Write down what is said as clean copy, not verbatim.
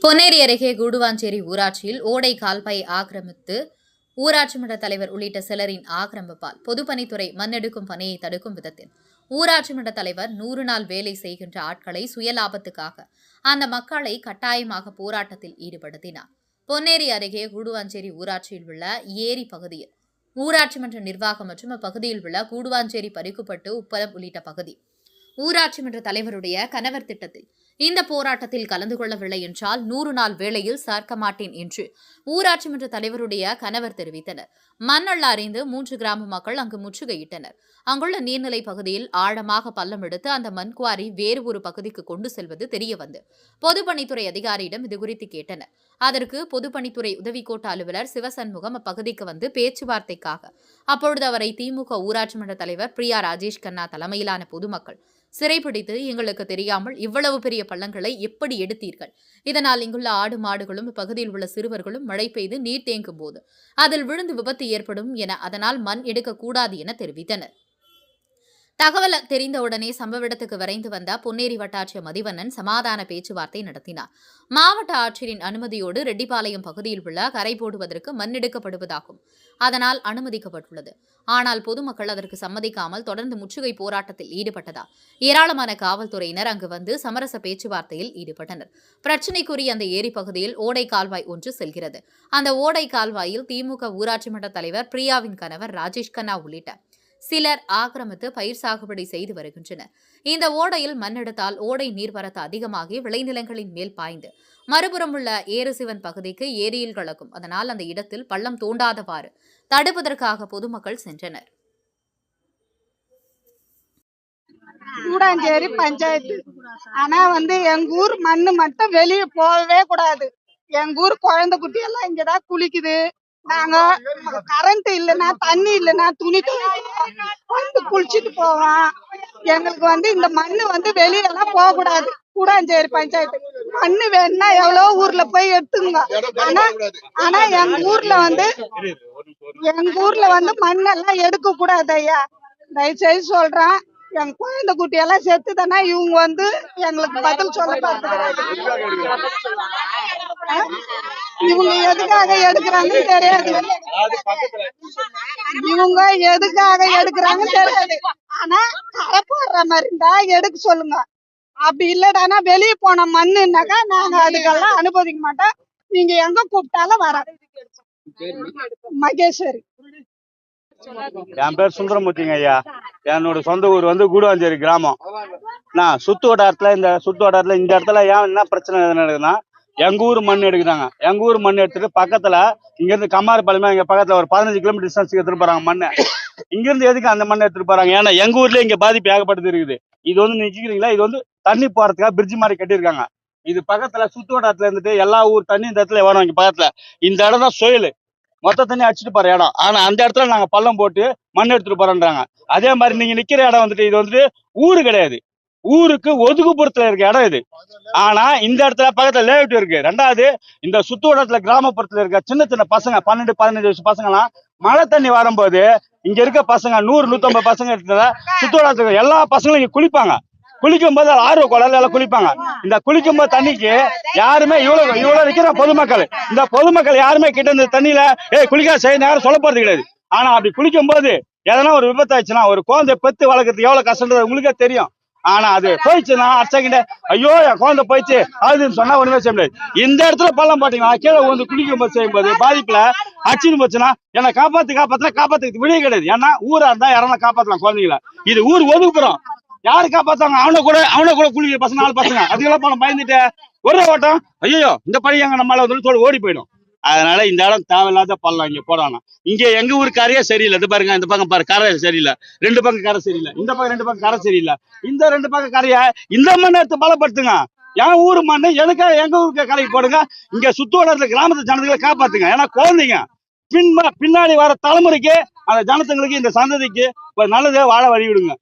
பொன்னேரி அருகே கூடுவாஞ்சேரி ஊராட்சியில் ஓடை கால்வாய் ஆக்கிரமித்து ஊராட்சி மன்ற தலைவர் உள்ளிட்ட சிலரின் ஆக்கிரமிப்பால் பொதுப்பணித்துறை மண்ணெடுக்கும் பணியை தடுக்கும் விதத்தில் ஊராட்சி மன்ற தலைவர் 100 நாள் வேலை செய்கின்ற ஆட்களை சுயலாபத்துக்காக அந்த மக்களை கட்டாயமாக போராட்டத்தில் ஈடுபடுத்தினார். பொன்னேரி அருகே கூடுவாஞ்சேரி ஊராட்சியில் உள்ள ஏரி பகுதியில் ஊராட்சி மன்ற நிர்வாகம் மற்றும் அப்பகுதியில் உள்ள கூடுவாஞ்சேரி பறிக்குப்பட்டு உப்பளம் உள்ளிட்ட பகுதி ஊராட்சி மன்ற தலைவருடைய கணவர் திட்டத்தில் இந்த போராட்டத்தில் கலந்து கொள்ளவில்லை என்றால் 100 நாள் வேளையில் சேர்க்க மாட்டேன் என்று ஊராட்சி மன்ற தலைவருடைய கணவர் தெரிவித்தனர். மண்ணள்ள அறிந்து 3 கிராம மக்கள் அங்கு முற்றுகையிட்டனர். அங்குள்ள நீர்நிலை பகுதியில் ஆழமாக பள்ளம் எடுத்து அந்த மண் குவாரி வேறு ஒரு பகுதிக்கு கொண்டு செல்வது தெரியவந்து பொதுப்பணித்துறை அதிகாரியிடம் இதுகுறித்து கேட்டனர். அதற்கு பொதுப்பணித்துறை உதவி கோட்ட அலுவலர் சிவசண்முகம் அப்பகுதிக்கு வந்து பேச்சுவார்த்தைக்காக அப்பொழுது அவரை திமுக ஊராட்சி மன்ற தலைவர் பிரியா ராஜேஷ் கண்ணா தலைமையிலான பொதுமக்கள் சிறைப்பிடித்து எங்களுக்கு தெரியாமல் இவ்வளவு பெரிய பள்ளங்களை எப்படி எடுத்தீர்கள், இதனால் இங்குள்ள ஆடு மாடுகளும் இப்பகுதியில் உள்ள சிறுவர்களும் மழை பெய்து நீர் தேங்கும் போது அதில் விழுந்து விபத்து ஏற்படும் என அதனால் மண் எடுக்கக்கூடாது என தெரிவித்தனர். தகவல் தெரிந்தவுடனே சம்பவ இடத்துக்கு விரைந்து வந்த பொன்னேரி வட்டாட்சியர் மதிவண்ணன் சமாதான பேச்சுவார்த்தை நடத்தினார். மாவட்ட ஆட்சியரின் அனுமதியோடு ரெட்டிப்பாளையம் பகுதியில் உள்ள கரை போடுவதற்கு மண் எடுக்கப்படுவதாகும், அதனால் அனுமதிக்கப்பட்டுள்ளது. ஆனால் பொதுமக்கள் அதற்கு சம்மதிக்காமல் தொடர்ந்து முற்றுகை போராட்டத்தில் ஈடுபட்டதால் ஏராளமான காவல்துறையினர் அங்கு வந்து சமரச பேச்சுவார்த்தையில் ஈடுபட்டனர். பிரச்சினைக்குரிய அந்த ஏரி பகுதியில் ஓடை கால்வாய் ஒன்று செல்கிறது. அந்த ஓடை கால்வாயில் திமுக ஊராட்சி மன்ற தலைவர் பிரியாவின் கணவர் ராஜேஷ் கண்ணா உள்ளிட்ட சிலர் ஆக்கிரமித்து பயிர் சாகுபடி செய்து வருகின்றனர். இந்த ஓடையில் மண் எடுத்தால் ஓடை நீர்வரத்து அதிகமாகி விளைநிலங்களின் மேல் பாய்ந்து மறுபுறம் உள்ள ஏறுசிவன் பகுதிக்கு ஏரியில் கலக்கும், அதனால் அந்த இடத்தில் பள்ளம் தோண்டாதவாறு தடுப்பதற்காக பொதுமக்கள் சென்றனர். கூடாஞ்சேரி பஞ்சாயத்து. ஆனா எங்க ஊர் மண்ணு மட்டும் வெளியே போகவே கூடாது. எங்க ஊர் குழந்தை குட்டி எல்லாம் இங்கதான் குளிக்குது. நாங்க கரண்ட் இல்லைன்னா தண்ணி இல்லைன்னா துணி வந்து குளிச்சுட்டு போவோம். எங்களுக்கு இந்த மண்ணு வெளியெல்லாம் போக கூடாது. கூடாஞ்சேரி பஞ்சாயத்து மண்ணு வேணும்னா எவ்வளவு ஊர்ல போய் எடுத்துங்க. ஆனா எங்க ஊர்ல மண்ணெல்லாம் எடுக்க கூடாது ஐயா. தயவுசெய்து சொல்றேன், எங்க குழந்தை குட்டி எல்லாம் செத்துதானா இவங்க எங்களுக்கு பதில் சொல்ல பார்த்துக்கிறாங்க. இவங்க எதுக்காக எடுக்கிறாங்கன்னு தெரியாது. ஆனா கரை போடுற மாதிரி இருந்தா எடுக்க சொல்லுங்க. அப்படி இல்லடானா வெளியே போன மண்ணுனாக்கா நாங்க அதுக்கெல்லாம் அனுமதிக்க மாட்டோம். நீங்க எங்க கூப்பிட்டாலும் வர. மகேஸ்வரி. என் பேர் சுந்தரமூர்த்திங்க ஐயா. என்னோட சொந்த ஊர் கூடுவாஞ்சேரி கிராமம். நான் சுத்து வட்டாரத்துல இந்த இடத்துல ஏன் என்ன பிரச்சனை நடக்குதுன்னா, எங்க ஊர் மண் எடுக்கிறாங்க. எங்க ஊர் மண் எடுத்துட்டு பக்கத்துல இங்க இருந்து கம்மாரப்பாளையமா இங்க பக்கத்துல ஒரு 15 கிலோமீட்டர் டிஸ்டன்ஸ்க்கு எடுத்துட்டு போறாங்க மண்ணை. இங்க இருந்து எதுக்கு அந்த மண்ணை எடுத்துட்டு போறாங்க? ஏன்னா எங்க ஊர்லயே இங்க பாதிப்பு ஏகப்பட்டது இருக்குது. இது நிக்கிறீங்களா, இது தண்ணி போறதுக்காக பிரிட்ஜ் மாதிரி கட்டியிருக்காங்க. இது பக்கத்துல சுத்து வட்டாரத்துல இருந்துட்டு எல்லா ஊர் தண்ணி இந்த இடத்துல வரும். இங்க பக்கத்துல இந்த இடம் தான் சொயில், மொத்த தண்ணி அடிச்சுட்டு போற இடம். ஆனா அந்த இடத்துல நாங்க பள்ளம் போட்டு மண் எடுத்துட்டு போறோன்றாங்க. அதே மாதிரி நீங்க நிக்கிற இடம் இது ஊரு கிடையாது, ஊருக்கு ஒதுக்குப்புறத்துல இருக்க இடம் இது. ஆனா இந்த இடத்துல பக்கத்துல லேஅவுட் இருக்கு. ரெண்டாவது, இந்த சுத்து வட்டாரத்துல கிராமப்புறத்துல இருக்க சின்ன சின்ன பசங்க 12-15 வயசு பசங்க எல்லாம் மழை தண்ணி வரும்போது இங்க இருக்க பசங்க 100-150 பசங்க இடத்துல சுத்து வட்டாரத்துல எல்லா பசங்களும் இங்க குளிப்பாங்க. குளிக்கும் போது ஆர்வ குழந்தை எல்லாம் குளிப்பாங்க. இந்த குளிக்கும் போது தண்ணிக்கு யாருமே இவ்வளவு இருக்கிற பொதுமக்கள், இந்த பொதுமக்கள் யாருமே கிட்ட இந்த தண்ணியில குளிக்க செய்ய யாரும் சொல்ல போறது கிடையாது. ஆனா அப்படி குளிக்கும் போது எதனா ஒரு விபத்து ஆயிடுச்சுன்னா, ஒரு குழந்தை பெத்து வளர்க்கறதுக்கு எவ்வளவு கஷ்டம்ன்றது உங்களுக்கே தெரியும். ஆனா அது போயிடுச்சுன்னா அடுத்த ஐயோ என் குழந்தை போயிடுச்சு அதுன்னு சொன்னா ஒண்ணுமே செய்ய முடியாது. இந்த இடத்துல பள்ளம் பாத்தீங்கன்னா கீழே குளிக்கும் போது செய்யும் போது பாதிப்புல அச்சுன்னு போச்சுன்னா என்ன காப்பாத்துக்கு விடிய கிடையாது. ஏன்னா ஊரா இருந்தா யாரும் காப்பாத்தலாம் குழந்தைங்கள. இது ஊர் ஒதுக்குப்புறம், யாரு காப்பாத்தாங்க? அவனை கூட குளிக்கிற பசங்க 4 பசங்க அதுக்கெல்லாம் போன பயந்துட்டு ஒரு ஓட்டம் ஐயோ இந்த பழி எங்க நம்மளால ஓடி போயிடும். அதனால இந்த இடம் தேவையில்லாத பள்ளம் இங்க போடணும். இங்க எங்க ஊர் கரையே சரியில்லை. இது பாருங்க, இந்த பக்கம் பாரு கரை சரியில்லை, 2 பக்கம் கரை சரியில்லை, இந்த பக்கம் 2 பக்கம் கரை சரியில்லை. இந்த 2 பக்கம் கரைய இந்த மண்ணை எடுத்து பலப்படுத்துங்க. என் ஊர் மண்ணு எனக்காக எங்க ஊருக்கு கரைக்கு போடுங்க. இங்க சுத்து வட்டாரத்துல கிராமத்து ஜனங்களை காப்பாத்துங்க. ஏன்னா குழந்தைங்க பின்னாடி வர தலைமுறைக்கு அந்த ஜனத்துங்களுக்கு இந்த சந்ததிக்கு ஒரு நல்லதே வாழ வழி விடுங்க.